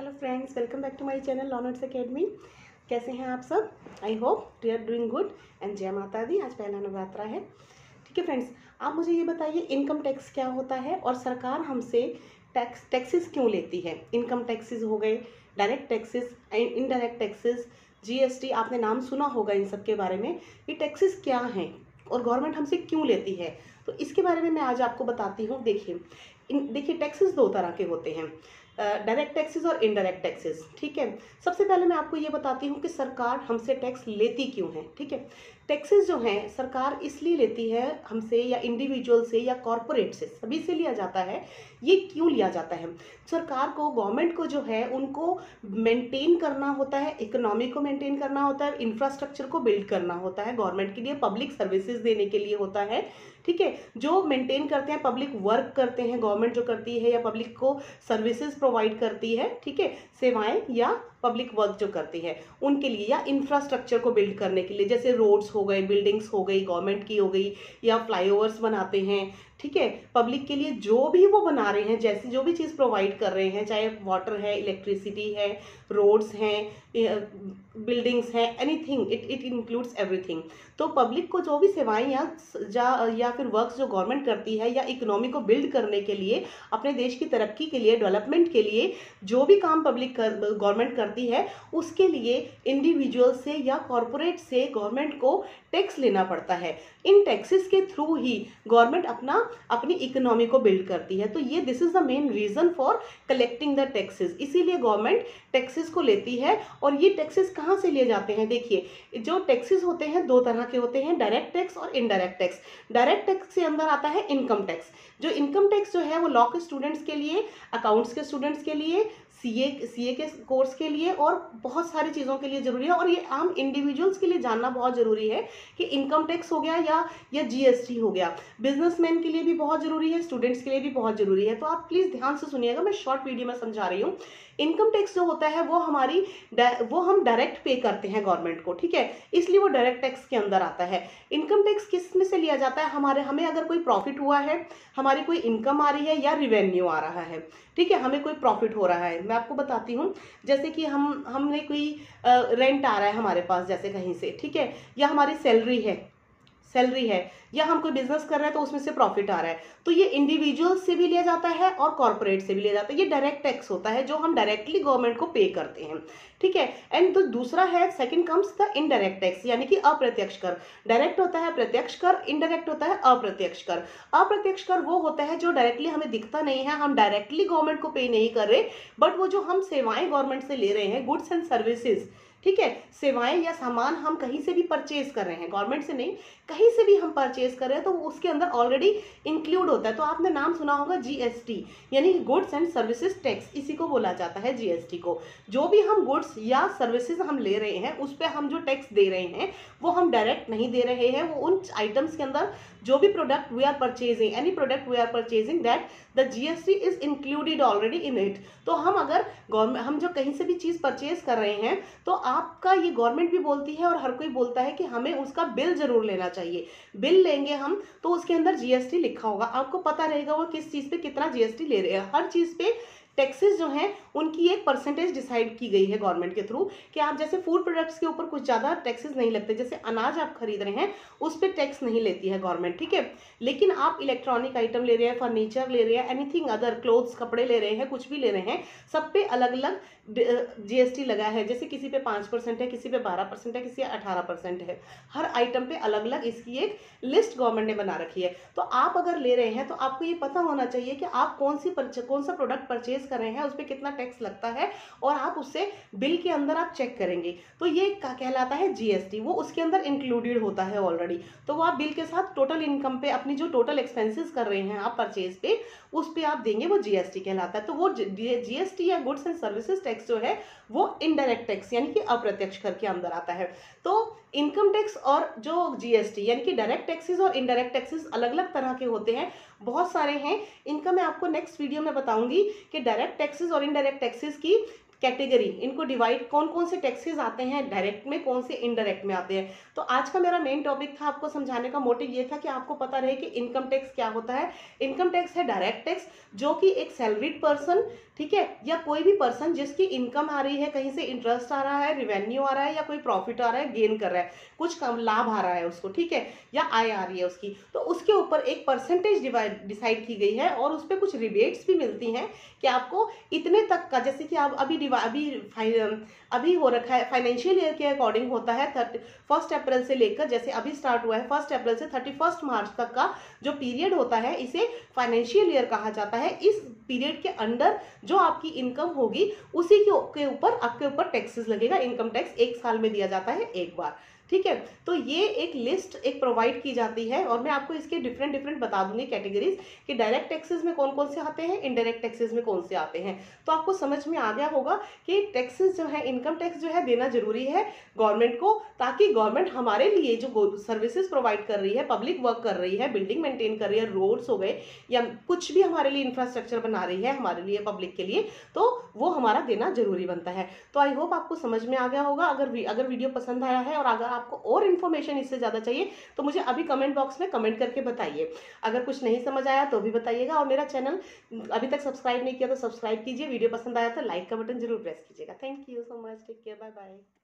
Hello friends, welcome back to my channel Learners Academy. कैसे हैं आप सब? I hope you are doing good and जय माता दी। आज पहला नवरात्रा है। ठीक है फ्रेंड्स, आप मुझे ये बताइए इनकम टैक्स क्या होता है और सरकार हमसे टैक्सेस क्यों लेती है। इनकम टैक्सेस हो गए, direct taxes, indirect taxes, GST, आपने नाम सुना होगा इन सब के बारे में। ये टैक्सेस क्या हैं और गवर्नमेंट हमसे क्यों लेती है, तो इसके बारे में मैं आज आपको बताती हूँ। देखिए टैक्सेस दो तरह के होते हैं, डायरेक्ट टैक्सेस और इनडायरेक्ट टैक्सेस। ठीक है, सबसे पहले मैं आपको ये बताती हूँ कि सरकार हमसे टैक्स लेती क्यों है। ठीक है, टैक्सेस जो हैं सरकार इसलिए लेती है हमसे, या इंडिविजुअल से या कॉरपोरेट से, सभी से लिया जाता है। ये क्यों लिया जाता है? सरकार को, गवर्नमेंट को जो है उनको मेंटेन करना होता है, इकोनॉमी को मेंटेन करना होता है, इंफ्रास्ट्रक्चर को बिल्ड करना होता है गवर्नमेंट के लिए, पब्लिक सर्विसेज देने के लिए होता है। ठीक है, जो मेंटेन करते हैं, पब्लिक वर्क करते हैं गवर्नमेंट जो करती है, या पब्लिक को सर्विसेज प्रोवाइड करती है, ठीक है, सेवाएं या पब्लिक वर्क जो करती है उनके लिए, या इंफ्रास्ट्रक्चर को बिल्ड करने के लिए, जैसे रोड्स हो गए, बिल्डिंग्स हो गई, गवर्नमेंट की हो गई, या फ्लाईओवर्स बनाते हैं। ठीक है, पब्लिक के लिए जो भी वो बना रहे हैं, जैसी जो भी चीज़ प्रोवाइड कर रहे हैं, चाहे वाटर है, इलेक्ट्रिसिटी है, रोड्स हैं, बिल्डिंग्स हैं, एनीथिंग, इट इंक्लूड्स एवरीथिंग। तो पब्लिक को जो भी सेवाएं या फिर वर्क्स जो गवर्नमेंट करती है, या इकोनॉमी को बिल्ड करने के लिए, अपने देश की तरक्की के लिए, डेवलपमेंट के लिए जो भी काम गवर्नमेंट करती है, उसके लिए इंडिविजुअल से या कॉरपोरेट से गवर्नमेंट को टैक्स लेना पड़ता है। इन टैक्सेस के थ्रू ही गवर्नमेंट अपनी इकोनॉमी को बिल्ड करती है। तो ये this is the main reason for collecting the taxes. इसीलिए गवर्नमेंट टैक्सेस को लेती है। और ये टैक्सेस कहाँ से लिए जाते हैं? देखिए, जो टैक्सेस होते हैं दो तरह के होते हैं, डायरेक्ट टैक्स और इनडायरेक्ट टैक्स। डायरेक्ट टैक्स से अंदर आता है इनकम टैक्स। जो इनकम टैक्स जो है वो लॉ के स्टूडेंट्स के लिए, अकाउंट्स के स्टूडेंट्स के लिए, सीए के कोर्स के लिए और बहुत सारी चीज़ों के लिए ज़रूरी है। और ये आम इंडिविजुअल्स के लिए जानना बहुत ज़रूरी है कि इनकम टैक्स हो गया या जीएसटी हो गया। बिजनेसमैन के लिए भी बहुत ज़रूरी है, स्टूडेंट्स के लिए भी बहुत ज़रूरी है। तो आप प्लीज़ ध्यान से सुनिएगा, मैं शॉर्ट वीडियो में समझा रही हूँ। इनकम टैक्स जो होता है वो हम डायरेक्ट पे करते हैं गवर्नमेंट को। ठीक है, इसलिए वो डायरेक्ट टैक्स के अंदर आता है। इनकम टैक्स किस में से लिया जाता है? हमें अगर कोई प्रॉफिट हुआ है, हमारी कोई इनकम आ रही है या रिवेन्यू आ रहा है, ठीक है, हमें कोई प्रॉफिट हो रहा है। मैं आपको बताती हूँ, जैसे कि हमने कोई रेंट आ रहा है हमारे पास, जैसे कहीं से, ठीक है, या हमारी सैलरी है, या हम कोई बिजनेस कर रहे हैं तो उसमें से प्रॉफिट आ रहा है, तो ये इंडिविजुअल से भी लिया जाता है और कॉर्पोरेट से भी लिया जाता है। ये डायरेक्ट टैक्स होता है जो हम डायरेक्टली गवर्नमेंट को पे करते हैं। ठीक है, एंड तो दूसरा है, second comes the indirect tax, यानी कि अप्रत्यक्ष कर। डायरेक्ट होता है प्रत्यक्ष कर, इनडायरेक्ट होता है अप्रत्यक्ष कर। अप्रत्यक्ष कर वो होता है जो डायरेक्टली हमें दिखता नहीं है, हम डायरेक्टली गवर्नमेंट को पे नहीं कर रहे, बट वो जो हम सेवाएं गवर्नमेंट से ले रहे हैं, गुड्स एंड सर्विसेज, ठीक है, सेवाएं या सामान हम कहीं से भी परचेज कर रहे हैं, गवर्नमेंट से नहीं, कहीं से भी हम परचेज कर रहे हैं, तो उसके अंदर ऑलरेडी इंक्लूड होता है। तो आपने नाम सुना होगा जीएसटी, यानी गुड्स एंड सर्विसेज टैक्स, इसी को बोला जाता है जीएसटी को। जो भी हम गुड्स या सर्विसेज हम ले रहे हैं, उस पर हम जो टैक्स दे रहे हैं वो हम डायरेक्ट नहीं दे रहे हैं, वो उन आइटम्स के अंदर जो भी product we are purchasing, any product we are purchasing, that the GST is included already in it. तो हम जो कहीं से भी चीज परचेज कर रहे हैं, तो आपका ये गवर्नमेंट भी बोलती है और हर कोई बोलता है कि हमें उसका बिल जरूर लेना चाहिए। बिल लेंगे हम तो उसके अंदर जीएसटी लिखा होगा, आपको पता रहेगा वो किस चीज पे कितना जीएसटी ले रहे हैं। हर चीज पे टैक्सेस जो हैं उनकी एक परसेंटेज डिसाइड की गई है गवर्नमेंट के थ्रू, कि आप जैसे फूड प्रोडक्ट्स के ऊपर कुछ ज़्यादा टैक्सेस नहीं लगते, जैसे अनाज आप खरीद रहे हैं उस पर टैक्स नहीं लेती है गवर्नमेंट। ठीक है, लेकिन आप इलेक्ट्रॉनिक आइटम ले रहे हैं, फर्नीचर ले रहे हैं, एनीथिंग अदर, क्लोथ्स, कपड़े ले रहे हैं, कुछ भी ले रहे हैं, सब पे अलग अलग जीएसटी लगा है। जैसे किसी पे 5% है, किसी पे 12% है, किसी 18% है। हर आइटम पे अलग अलग इसकी एक लिस्ट गवर्नमेंट ने बना रखी है। तो आप अगर ले रहे हैं तो आपको ये पता होना चाहिए कि आप कौन सा प्रोडक्ट परचेज कर रहे हैं, उस पर कितना टैक्स लगता है, और आप उससे बिल के अंदर आप चेक करेंगे तो ये कहलाता है जीएसटी, वो उसके अंदर इंक्लूडेड होता है ऑलरेडी। तो वो आप बिल के साथ टोटल इनकम पे, अपनी जो टोटल एक्सपेंसेस कर रहे हैं आप परचेज पे, उस पे आप देंगे, वो जीएसटी कहलाता है। तो वो जीएसटी या गुड्स एंड सर्विसेज टैक्स जो है वो इनडायरेक्ट टैक्स यानी कि अप्रत्यक्ष कर के अंदर आता है। तो इनकम टैक्स और जो जीएसटी यानी कि डायरेक्ट टैक्सेस और इनडायरेक्ट टैक्सेस अलग अलग तरह के होते हैं, बहुत सारे हैं। इनका मैं आपको नेक्स्ट वीडियो में बताऊंगी कि डायरेक्ट टैक्सेस और इनडायरेक्ट टैक्सेस की कैटेगरी, इनको डिवाइड, कौन कौन से टैक्सेस आते हैं डायरेक्ट में, कौन से इनडायरेक्ट में आते हैं। तो आज का मेरा मेन टॉपिक था, आपको समझाने का मोटिव ये था कि आपको पता रहे कि इनकम टैक्स क्या होता है। इनकम टैक्स है डायरेक्ट टैक्स, जो कि एक सैलरीड पर्सन, ठीक है, या कोई भी पर्सन जिसकी इनकम आ रही है, कहीं से इंटरेस्ट आ रहा है, रिवेन्यू आ रहा है, या कोई प्रॉफिट आ रहा है, गेन कर रहा है, कुछ कम लाभ आ रहा है उसको, ठीक है, या आय आ रही है उसकी, तो उसके ऊपर एक परसेंटेज डिसाइड की गई है और उस पर कुछ रिबेट्स भी मिलती हैं कि आपको इतने तक का, जैसे कि आप अभी हो रखा है फाइनेंशियल ईयर के अकॉर्डिंग होता है 1 अप्रैल से लेकर, जैसे अभी स्टार्ट हुआ है 1 अप्रैल से 31 मार्च तक का जो पीरियड होता है, इसे फाइनेंशियल ईयर कहा जाता है। इस पीरियड के अंडर जो आपकी इनकम होगी उसी के ऊपर आपके ऊपर टैक्सेस लगेगा। इनकम टैक्स 1 साल में दिया जाता है एक बार, ठीक है। तो ये एक लिस्ट एक प्रोवाइड की जाती है और मैं आपको इसके डिफरेंट बता दूंगी कैटेगरीज कि डायरेक्ट टैक्सेस में कौन कौन से आते हैं, इनडायरेक्ट टैक्सेस में कौन से आते हैं। तो आपको समझ में आ गया होगा कि टैक्सेस जो है, इनकम टैक्स जो है देना जरूरी है गवर्नमेंट को, ताकि गवर्नमेंट हमारे लिए जो सर्विसेज प्रोवाइड कर रही है, पब्लिक वर्क कर रही है, बिल्डिंग मेंटेन कर रही है, रोड्स हो गए या कुछ भी हमारे लिए इंफ्रास्ट्रक्चर बना रही है हमारे लिए, पब्लिक के लिए, तो वो हमारा देना जरूरी बनता है। तो आई होप आपको समझ में आ गया होगा। अगर वीडियो पसंद आया है और अगर आपको और इन्फॉर्मेशन इससे ज़्यादा चाहिए तो मुझे अभी कमेंट बॉक्स में कमेंट करके बताइए। अगर कुछ नहीं समझ आया तो भी बताइएगा, और मेरा चैनल अभी तक सब्सक्राइब नहीं किया तो सब्सक्राइब कीजिए। वीडियो पसंद आया तो लाइक का बटन जरूर प्रेस कीजिएगा। Thank you so much, take care, bye bye.